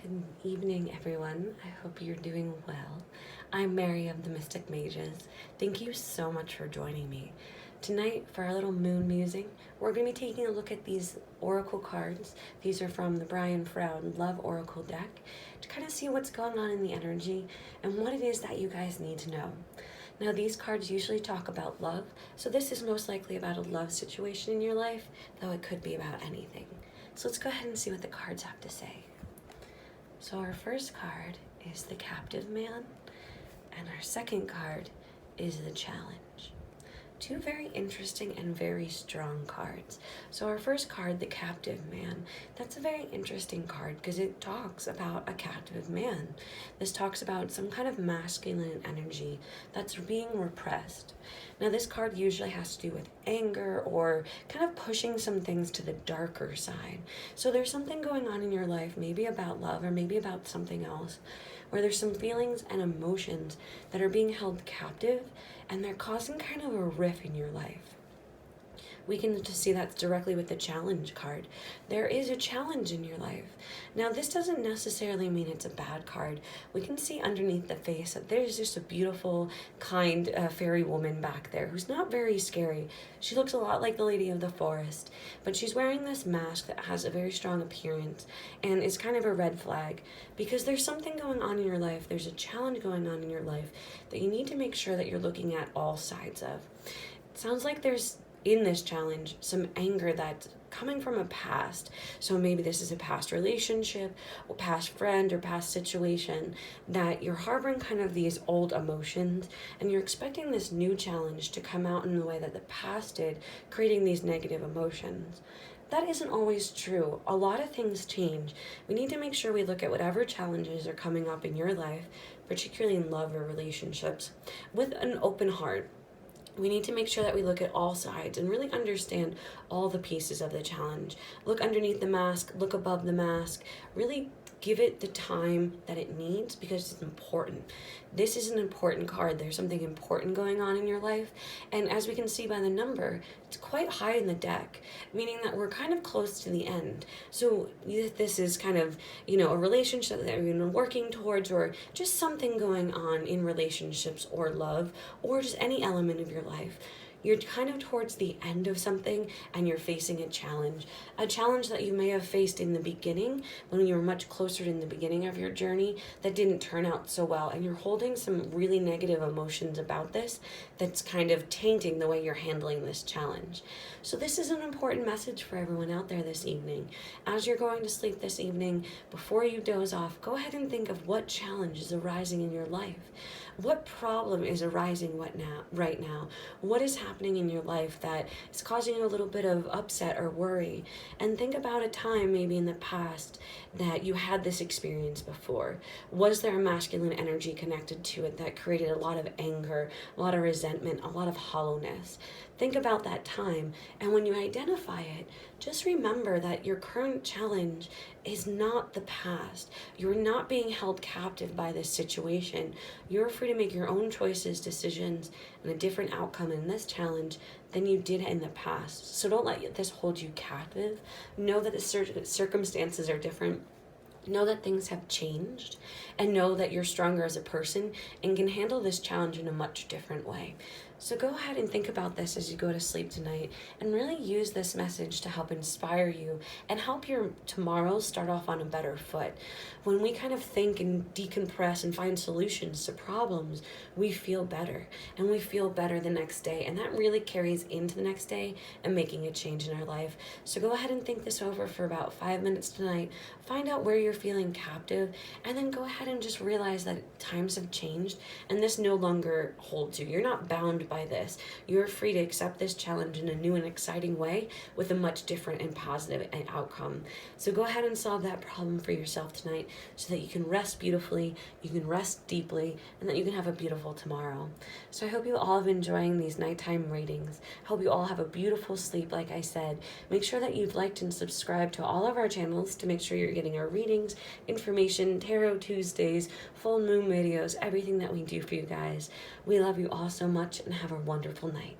Good evening, everyone. I hope you're doing well. I'm Mary of the Mystic Mages. Thank you so much for joining me. Tonight, for our little moon musing, we're going to be taking a look at these oracle cards. These are from the Brian Froud Love Oracle deck to kind of see what's going on in the energy and what it is that you guys need to know. Now, these cards usually talk about love, so this is most likely about a love situation in your life, though it could be about anything. So let's go ahead and see what the cards have to say. So our first card is the Captive Man, and our second card is the Challenge. Two very interesting and very strong cards. So our first card, the Captive Man, that's a very interesting card because it talks about a captive man. This talks about some kind of masculine energy that's being repressed. Now this card usually has to do with anger or kind of pushing some things to the darker side. So there's something going on in your life, maybe about love or maybe about something else, where there's some feelings and emotions that are being held captive and they're causing kind of a rift in your life. We can just see that directly with the Challenge card. There is a challenge in your life. Now, this doesn't necessarily mean it's a bad card. We can see underneath the face that there's just a beautiful, kind fairy woman back there who's not very scary. She looks a lot like the Lady of the Forest, but she's wearing this mask that has a very strong appearance and is kind of a red flag because there's something going on in your life. There's a challenge going on in your life that you need to make sure that you're looking at all sides of. It sounds like there's in this challenge some anger that's coming from a past. So maybe this is a past relationship or past friend or past situation that you're harboring kind of these old emotions and you're expecting this new challenge to come out in the way that the past did, creating these negative emotions. That isn't always true. A lot of things change. We need to make sure we look at whatever challenges are coming up in your life, particularly in love or relationships, with an open heart. We need to make sure that we look at all sides and really understand all the pieces of the challenge. Look underneath the mask, look above the mask, really give it the time that it needs because it's important. This is an important card. There's something important going on in your life. And as we can see by the number, it's quite high in the deck, meaning that we're kind of close to the end. So this is kind of, a relationship that we've been working towards or just something going on in relationships or love or just any element of your life. You're kind of towards the end of something and you're facing a challenge that you may have faced in the beginning when you were much closer in the beginning of your journey that didn't turn out so well, and you're holding some really negative emotions about this that's kind of tainting the way you're handling this challenge. So this is an important message for everyone out there this evening. As you're going to sleep this evening, before you doze off, go ahead and think of what challenge is arising in your life. What problem is arising right now? What is happening in your life that is causing you a little bit of upset or worry? And think about a time maybe in the past that you had this experience before. Was there a masculine energy connected to it that created a lot of anger, a lot of resentment, a lot of hollowness? Think about that time, and when you identify it, just remember that your current challenge is not the past. You're not being held captive by this situation. You're free to make your own choices, decisions, and a different outcome in this challenge than you did in the past. So don't let this hold you captive. Know that the circumstances are different. Know that things have changed, and know that you're stronger as a person and can handle this challenge in a much different way. So go ahead and think about this as you go to sleep tonight and really use this message to help inspire you and help your tomorrow start off on a better foot. When we kind of think and decompress and find solutions to problems, we feel better, and we feel better the next day, and that really carries into the next day and making a change in our life. So go ahead and think this over for about 5 minutes tonight. Find out where you're feeling captive, and then go ahead and just realize that times have changed and this no longer holds you. You're not bound by this. You're free to accept this challenge in a new and exciting way with a much different and positive outcome. So go ahead and solve that problem for yourself tonight so that you can rest beautifully, you can rest deeply, and that you can have a beautiful tomorrow. So I hope you all have been enjoying these nighttime readings. I hope you all have a beautiful sleep, like I said. Make sure that you've liked and subscribed to all of our channels to make sure you're getting our readings, information, Tarot Tuesdays, full moon videos, everything that we do for you guys. We love you all so much and have a wonderful night.